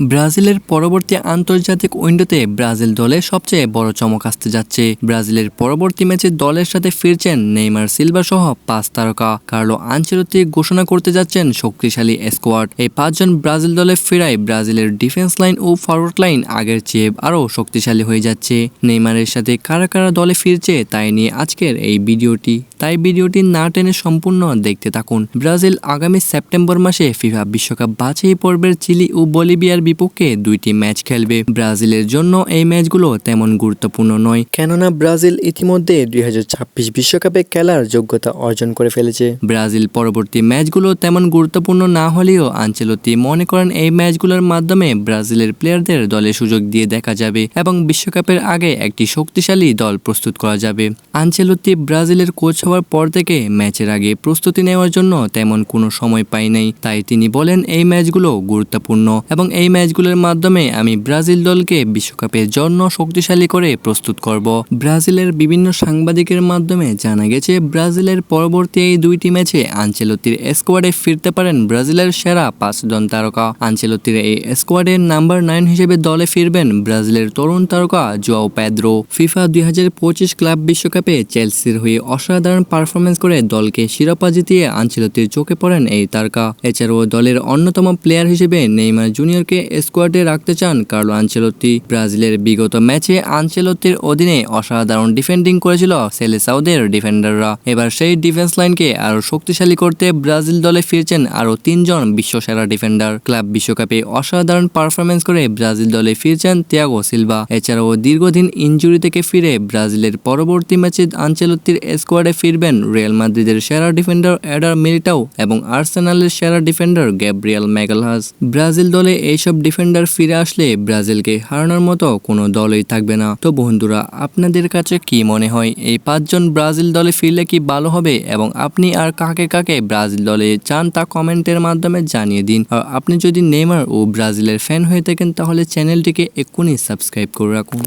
ব্রাজিলের পরবর্তী আন্তর্জাতিক উইন্ডোতে ব্রাজিল দলে সবচেয়ে বড় চমক আসতে যাচ্ছে। ব্রাজিলের পরবর্তী ম্যাচে দলের সাথে ফিরছেন নেইমার সিলভা সহ 5 তারকা। কার্লো আনচেলত্তি ঘোষণা করতে যাচ্ছেন শক্তিশালী স্কোয়াড। এই 5 জন ব্রাজিল দলে ফেরায় ব্রাজিলের ডিফেন্স লাইন ও ফরওয়ার্ড লাইন আগের চেয়ে আরও শক্তিশালী হয়ে যাচ্ছে। নেইমারের সাথে কারা কারা দলে ফিরছে তাই নিয়ে আজকের এই ভিডিওটি, তাই ভিডিওটি না টেনে সম্পূর্ণ দেখতে থাকুন। ব্রাজিল আগামী সেপ্টেম্বর মাসে ফিফা বিশ্বকাপ বাছাই পর্বের চিলি ও বলিভিয়ার বিপক্ষে 2টি ম্যাচ খেলবে। ব্রাজিলের জন্য এই ম্যাচগুলো তেমন গুরুত্বপূর্ণ নয়, কেননা ব্রাজিল ইতিমধ্যে 2026 বিশ্বকাপে খেলার যোগ্যতা অর্জন করে ফেলেছে। ব্রাজিল পরবর্তী ম্যাচগুলো তেমন গুরুত্বপূর্ণ না হলেও আনচেলত্তি মনে করেন এই ম্যাচগুলোর মাধ্যমে ব্রাজিলের প্লেয়ারদের দলে সুযোগ দিয়ে দেখা যাবে এবং বিশ্বকাপের আগে একটি শক্তিশালী দল প্রস্তুত করা যাবে। আনচেলত্তি ব্রাজিলের কোচ হওয়ার পর থেকে ম্যাচের আগে প্রস্তুতি নেওয়ার জন্য তেমন কোনো সময় পাই নাই, তাই তিনি বলেন এই ম্যাচগুলো গুরুত্বপূর্ণ এবং এই ম্যাচগুলোর মাধ্যমে আমি ব্রাজিল দলকে বিশ্বকাপের জন্য শক্তিশালী করে প্রস্তুত করব। ব্রাজিলের বিভিন্ন সাংবাদিকের মাধ্যমে জানা গেছে ব্রাজিলের পরবর্তী এই 2টি ম্যাচে আনচেলত্তির স্কোয়াডে ফিরতে পারেন ব্রাজিলের সেরা 5 জন তারকা। আনচেলত্তির এই স্কোয়াডের নাম্বার 9 হিসেবে দলে ফিরবেন ব্রাজিলের তরুণ তারকা জোয়াও পেদ্রো। ফিফা 2025 ক্লাব বিশ্বকাপে চেলসির হয়ে অসাধারণ পারফরমেন্স করে দলকে শিরোপা জিতিয়ে আনচেলত্তির চোখে পড়েন এই তারকা। এছাড়াও দলের অন্যতম প্লেয়ার হিসেবে নেইমার জুনিয়রকে স্কোয়াডে রাখতে চান কার্লো আনচেলত্তি। ব্রাজিলের বিগত ম্যাচে আনচেলত্তির অধীনে অসাধারণ ডিফেন্ডিং করেছিল সেলেসাওদের ডিফেন্ডাররা। এবার সেই ডিফেন্স লাইনকে আরও শক্তিশালী করতে ব্রাজিল দলে ফিরছেন আরও 3 জন বিশ্বসেরা ডিফেন্ডার। ক্লাব বিশ্বকাপে অসাধারণ পারফরমেন্স করে ব্রাজিল দলে ফিরছেন তিয়াগো সিলভা। এছাড়াও দীর্ঘদিন ইনজুরি থেকে ফিরে ব্রাজিলের পরবর্তী ম্যাচে আনচেলত্তির স্কোয়াডে ফিরবেন রিয়াল মাদ্রিদের সেরা ডিফেন্ডার এডার মিলিটাও এবং আর্সেনালের সেরা ডিফেন্ডার গ্যাব্রিয়েল ম্যাগালহাস। ব্রাজিল দলে এইসব ডিফেন্ডার ফিরে আসলে ব্রাজিলকে হারানোর মতো কোনো দলই থাকবে না। তো বন্ধুরা, আপনাদের কাছে কি মনে হয় এই 5 জন ব্রাজিল দলে ফিরলে কি ভালো হবে এবং আপনি আর কাকে কাকে ব্রাজিল দলে চান তা কমেন্টের মাধ্যমে জানিয়ে দিন। আর আপনি যদি নেইমার ও ব্রাজিলের ফ্যান হয়ে থাকেন তাহলে চ্যানেলটিকে এক্ষুনি সাবস্ক্রাইব করে রাখুন।